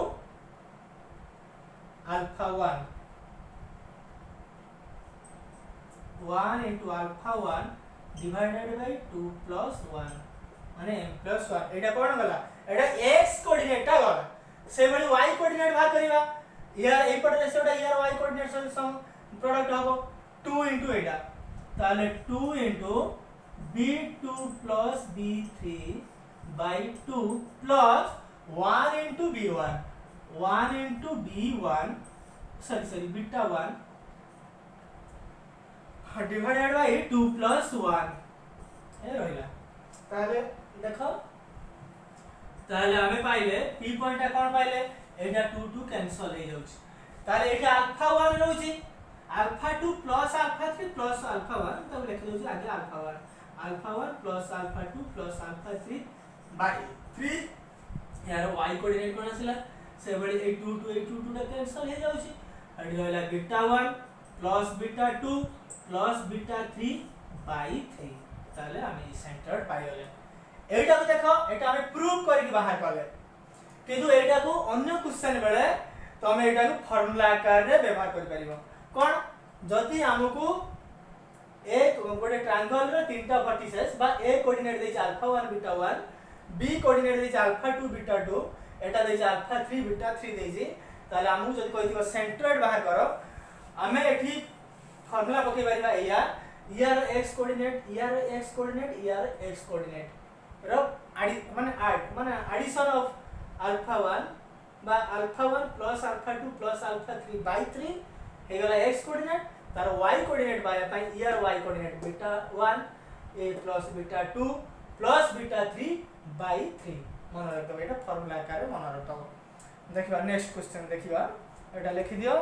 alpha 1 into alpha 1 divided by 2 plus 1 माने m plus 1 एटा कोन गला एटा x कोऑर्डिनेट ता गला से बड़ी y कोऑर्डिनेट बात करिवा यार ए पट रेशियोटा यार y कोऑर्डिनेट सम प्रोडक्ट हबो 2 into एटा ताले 2 into b2 plus b3 by 2 plus 1 into b1 1 into b1 sorry beta 1 divided by 2 plus 1 ए रहिला ताले देखो ताले हमें पाइले p पॉइंट कोन पाइले एटा 2 2 कैंसिल हो जाउछ ताले एटा अल्फा 1 रहउची alpha 2 plus alpha 3 plus alpha 1 तब लिख दउची आगे alpha 1 plus alpha 2 plus alpha 3 by 3 यार y कोऑर्डिनेट कोन आसिला से बड़ी 2 2 टा कैंसिल हो जाउची अडी होइला beta 1 plus beta 2 plus beta 3 by 3 ताले आमे सेंटर्ड पाई गले एटा को देखो एटा आमे प्रूव करके बाहर कले किंतु एटा को अन्य क्वेश्चन बेले तो आमे एटा को फार्मूला आकार रे व्यवहार कर परिबो कोन जति हमकु एक गोटे ट्रायंगल रे तीनटा वर्टिसेस बा ए कोऑर्डिनेट देछि अल्फा 1 बीटा 1 बी कोऑर्डिनेट देछि अल्फा 2 बीटा 2 एटा देछि अल्फा 3 बीटा 3 देछि ताले हमहु जति कहिथिबो सेंटर्ड बाहर करो आमे एठी फार्मूला पके परिबा एया यार x कोऑर्डिनेट यार x कोऑर्डिनेट यार x कोऑर्डिनेट रो माने एडिशन ऑफ अल्फा 1 बा alpha 1 plus alpha 2 plus alpha 3 by 3 हे गला x कोऑर्डिनेट तार y कोऑर्डिनेट बाय पाई यार y coordinate beta 1 a plus beta 2 plus beta 3 by 3 मन रखतो एटा फार्मूला आकार मन रखतो देखिबा नेक्स्ट क्वेश्चन देखिबा एटा लिखि दियो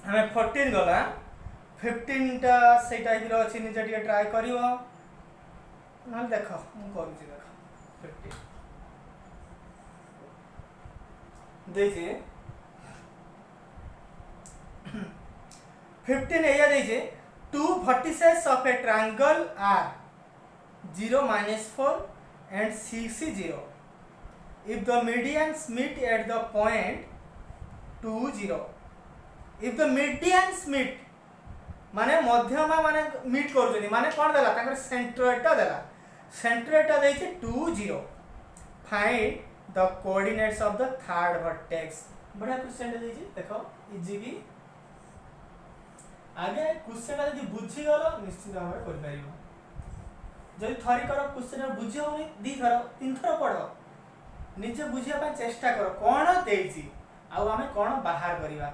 हमें 14 गला 15 टा से टाइप रो अछि निजे टिके ट्राई करिवो नल देखो हम करू छी देखो 15 देखिए 15 एया देखिए two vertices of a triangle are 0 minus 4 and 6 is 0 if the medians meet at the point 2 0 if the medians meet माने मध्यमा माने मीट करजनी माने कोन देला ताकर सेंट्रोइडटा देला सेंट्रोइडटा देछि 2 0 find the coordinates of the third vertex बड़ा क्वेश्चन देछि देखो इजी भी आगे क्वेश्चन यदि बुझी गलो निश्चित भाव कर परिबो जदि थरी करो क्वेश्चन बुझी होनी दी थरो तीन थरो पढो निजे बुझिया पा चेष्टा करो कोन देछि आ हमें कोन बाहर करिवा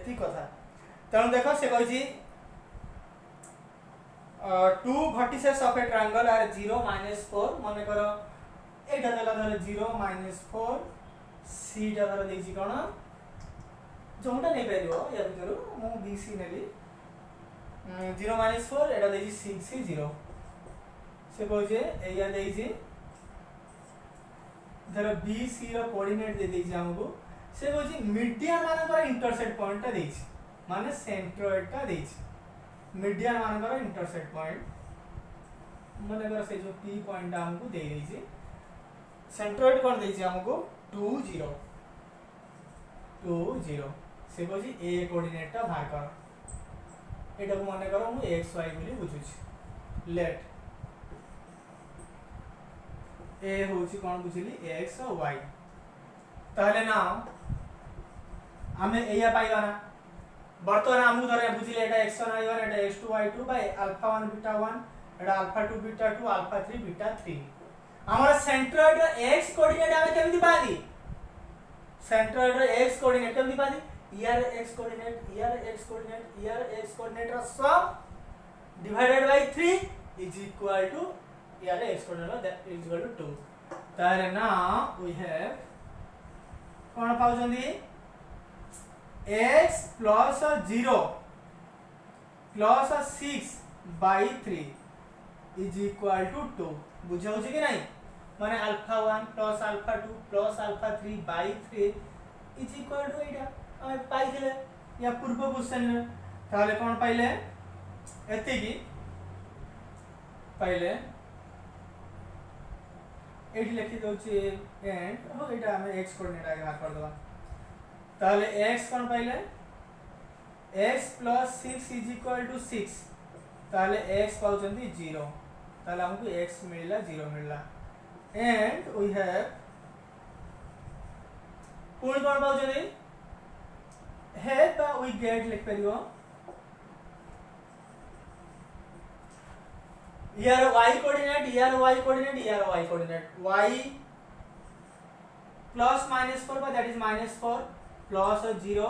एती कथा तण देखो से कहछि two vertices of a triangle are 0 minus 4 माने करो एटा देला धरे 0 minus 4 c टा धरे देछि कोन जोंटा नै परिबो या भितरु मु bc नेली 0 minus 4 एटा देछि 6 c 0 से कहजे एया देछि धर bc रो कोऑर्डिनेट दे देछि हमको से कहछि मीडियन मानकर इंटरसेक्ट पॉइंट ता देछि माने सेंट्रोइड ता देछि मीडियन मानकर इंटरसेक्ट पॉइंट माने कर से जो p पॉइंट हमको दे देछि सेंट्रोइड कोन देछि हमको 2 0 2 0 से कहछि a कोऑर्डिनेट ता बाहर कर एटा को माने करो मु x y बोली बुझुछि लेट a होछि कोन बुझिली x और y ताले ना हमें एया पाइबा ना बर्तमान हमु धरे बुझिले एटा x1 y1 Etah x2 y2 by alpha 1 beta 1 Etah alpha 2 beta 2 alpha 3 beta 3 हमर सेंट्रोइड रो x कोऑर्डिनेट आमे केमिति पादी सेंट्रोइड रो x कोऑर्डिनेट केमिति पादी यार x कोऑर्डिनेट यार x कोऑर्डिनेट यार x कोऑर्डिनेट रो sum divided by 3 is equal to यार x coordinate that is equal to 2 तारे ना वी हैव कोन पाउजंदी x plus 0 plus 6 by 3 is equal to 2 बुझाउ छी कि नहीं माने alpha 1 plus alpha 2 plus alpha 3 by 3 is equal to एटा हम पाई दिले या पूर्व क्वेश्चन रे ताले कोन पाइले एते की पाइले एठी लिखि दउ छी एंड हो एटा हम x कोऑर्डिनेट आगे बात कर दवा ताले x कोन पाइले x plus 6 is equal to 6 ताले x पाउचंती 0 ताले हमको x मिलला 0 मिलला एंड वी हैव कोन कोन पाउचंती हेल्प वी गेट लिख परियो यार y कोऑर्डिनेट यार y कोऑर्डिनेट यार y coordinate y plus minus 4 but that is minus 4 plus 0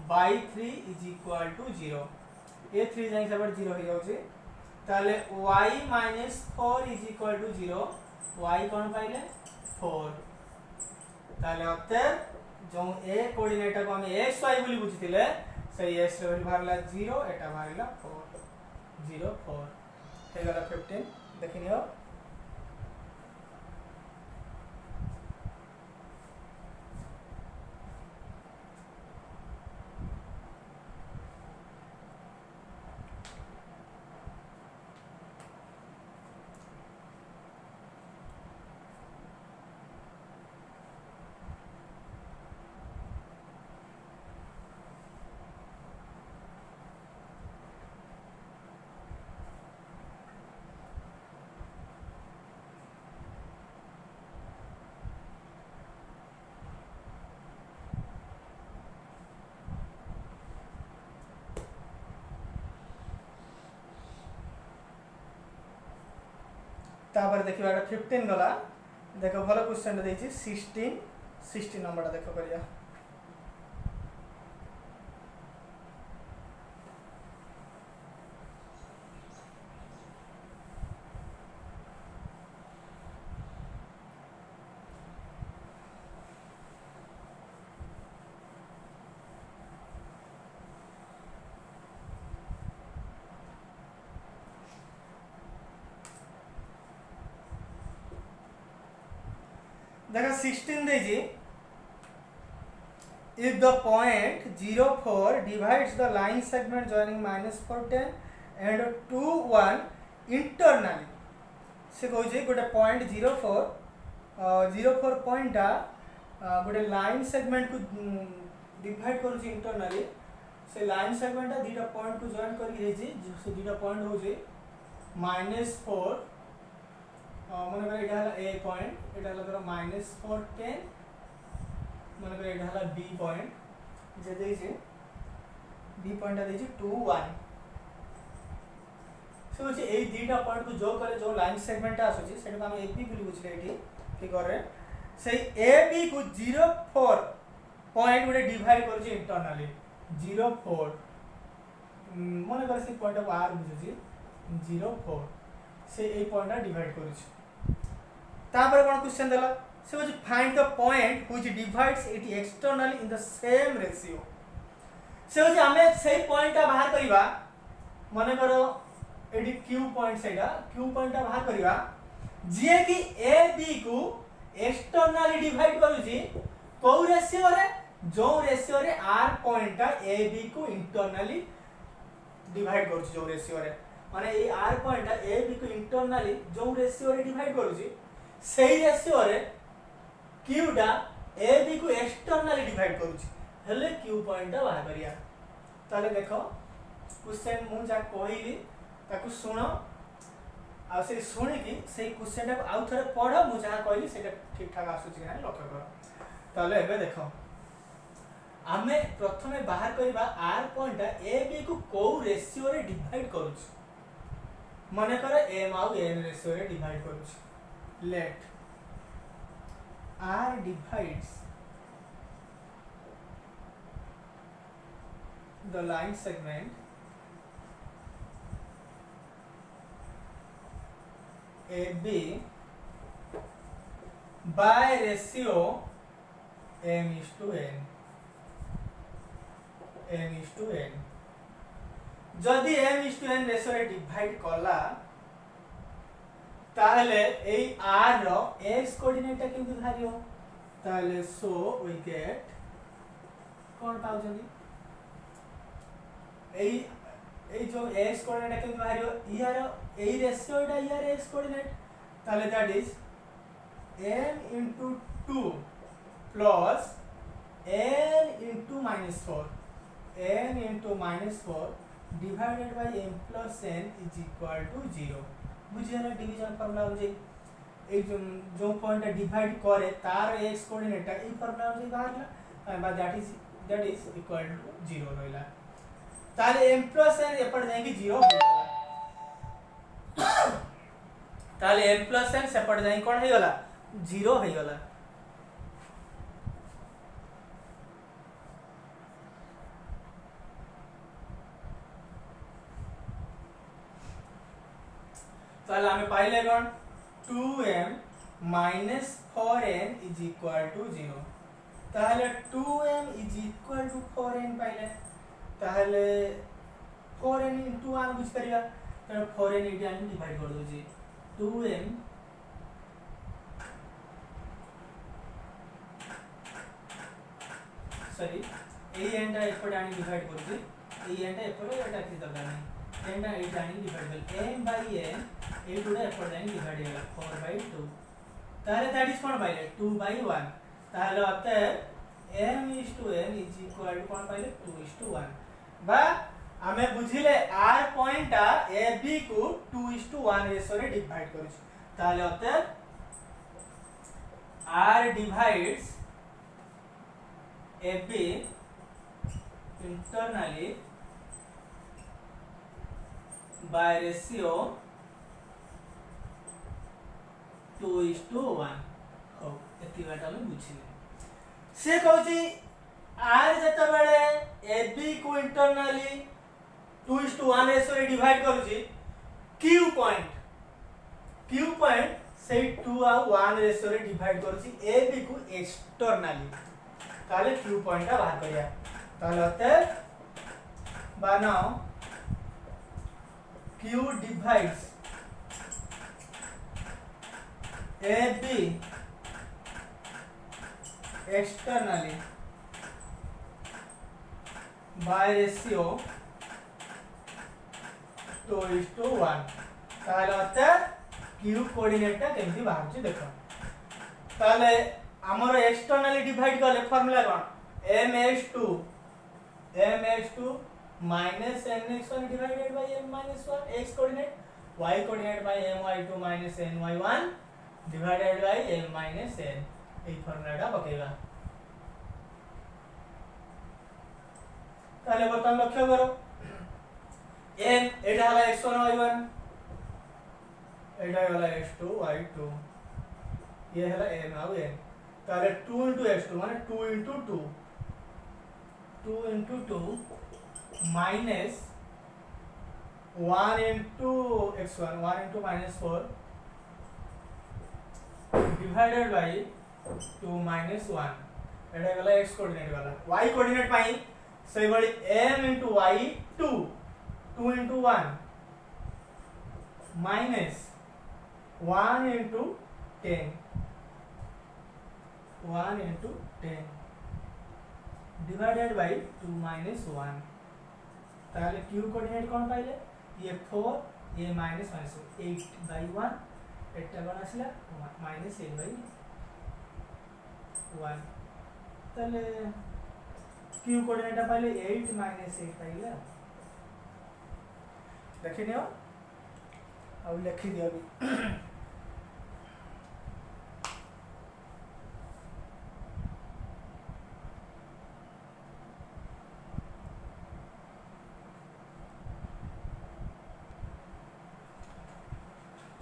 by 3 is equal to 0 ये 3 जाइन सब 0 हो जाउछे ताले y minus 4 is equal to 0 y कोन पाइले 4 ताले अतः जो ए कोऑर्डिनेट को हम एक्स वाई बोली बुझितिले से एक्स लेवल बाहरला 0 एटा बाहरला 4 0 4 हे गला 15 देखिनियो तापर देखिबा 15 गला देखो भलो क्वेश्चन देछि 16 नंबर देखो करिया देखो 16 देछि if the point 0 4 divides the line segment joining -4 10 and 2 1 internally से कहै छै गोटे पॉइंट 04 पॉइंट गोटे लाइन सेगमेंट को डिवाइड करू छी इंटरनली से लाइन सेगमेंट दीटा पॉइंट को जॉइन करी हे छी से दीटा पॉइंट हो छै -4 मन करे एटा हला ए पॉइंट एटा हला तोरा -4 10 मन करे एटा हला बी पॉइंट जे देइ छै बी पॉइंट देइ छै 2 1 से होछि ए दीटा पॉइंट को जो करे जो लाइन सेगमेंट आसु छी सेटा हम एबी बोली बुझले एठी फिगर रे से एबी को 04 पॉइंट गुडे डिवाइड करू छी इंटरनली 04 मन करे से पॉइंट ऑफ आर बुझु छी 04 से ए पॉइंट डिवाइड करू छी तापर कोन क्वेश्चन देला से होछि find the point which divides it externally in the same ratio से होछि हमें सही पॉइंट बाहर करिवा माने करो एडी क्यू पॉइंट सेटा क्यू पॉइंट बाहर करिवा जे कि ए बी को एक्सटर्नली डिवाइड करू छी को रेशियो रे जो रेशियो रे आर पॉइंट ए बी को इंटरनली डिवाइड करू छी जो रेशियो रे माने A R point A B को इंटरनली जो रेशियो रे डिवाइड करू छी सेही रेशियो रे क्यू डा ए बी को एक्सटर्नली डिवाइड करू छी हेले क्यू पॉइंट बाहर करिया ताले देखो क्वेश्चन मु जा कहिली ताकू सुनो आ से सुनि कि से क्वेश्चन को आउ थरे पढो मु जा कहिली सेटा ठीक ठाक आसु छी ना लक्ष्य करो ताले एबे देखो आमे प्रथमे बाहर करबा आर पॉइंट ए बी को को रेशियो रे डिवाइड करू छी माने करे एम आउ एन रेशियो रे डिवाइड करू छी let R divides the line segment AB by ratio m is to n जदि m is to n ratio रे डिवाइड कला ताहले ए आर रो x कोऑर्डिनेट केमि भारियो ताहले सो वी गेट कोन पाउजनी ए जो x कोऑर्डिनेट केमि भारियो यार ए रेशियो डा यार x कोऑर्डिनेट ताहले that is m * 2 plus n * -4 n * -4 divided by m plus n is equal to 0 बुझियाला डिवीजन फार्मूला हो जाई ए जो पॉइंट डिवाइड करे तार x कोऑर्डिनेट ई फार्मूला हो जाई बाहरला बा दैट इज इक्वल टू 0 रहला ताले m plus n एपड़ जाएगी 0 हो गला ताले m plus n सेपड़ जाई कोन हे गला 0 हे गला ताले हमें पाइले कोन 2m minus 4n is equal to 0 ताहले 2m is equal to 4n पाइले ताहले 4n into 1 बुझ करिया तो 4n इडी आनी डिवाइड कर दो जी 2m सॉरी ए एंडा एपटे आनी डिवाइड कर दे ए एंडा एपटे एटा की दरकार नहीं एंडा एटा आनी डिवाइड कर m by n ए टुडे एपटे आनी डिवाइड होला 4 by 2 ताहले दैट इज कोन पाइले 2 by 1 ताहले अतः m is to n is equal to कोन पाइले 2 is to 1 बा आमे बुझिले r पॉइंट a b को 2 is to 1 रेशियो रे डिवाइड करिस ताहले अतः r divides ab internally by ratio 2 is to 1 हो एति बाटा में बुझिले से कहूची r जत बेले ab को इंटरनली 2 is to 1 रेशियो रे डिवाइड करूची q पॉइंट से 2 आ 1 रेशियो रे डिवाइड करूची ab को एक्सटर्नली ताले q पॉइंट बाहर करिया ताले होते बनाओ q divides ab externally by ratio 2 is to 1 ताले होते q कोऑर्डिनेट टा केमती बाहर छी देखो ताले हमर एक्सटर्नली डिवाइड करले formula cone mx2 minus nx1 divided by m minus 1 x coordinate y coordinate by my2 minus ny1 divided by m minus n এই ফর্মুলাটা পকেইবা তাহলে বর্তমান লক্ষ্য করো m এটা হলো x1 y1 এটা হলো x2 y2 ये हला m आउ n তাহলে 2 into x2 মানে 2 into 2 2 into 2 minus 1 into x1 1 into minus 4 divided by 2 minus 1 एटा गला x कोऑर्डिनेट वाला y कोऑर्डिनेट पाई सही बड़ी m into y 2 2 into 1 minus 1 into 10 1 into 10 divided by 2 minus 1 ताले q कोऑर्डिनेट कौन पाइले ये 4 ये minus 8 by 1 Etah cone आसिला minus 8 by 1 ताले q कोऑर्डिनेट पाइले 8 minus 8 पाइले देखिने हो अब लिखि दियो अभी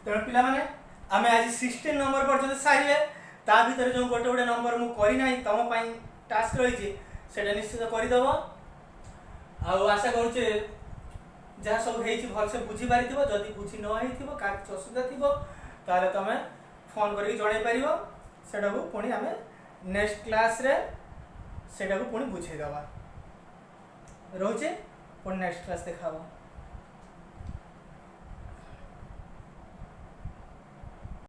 तेणु पिला माने आमे आज 16 नंबर पर्यंत सारिले ता भीतर जो गोटे गोटे नंबर मु करी नाही तम पई टास्क रही छी सेटा निश्चित करि दबो आ आशा करू छे जहा सब हेई छी भल से बुझी पारि थिबो जदी बुझी न हेई थिबो का असुविधा थिबो ताले तमे फोन करी जणाई परिबो सेटा को पुणी आमे नेक्स्ट क्लास रे सेटा को पुणी बुझे दबा रहउचे पुणी नेक्स्ट क्लास देखाबो।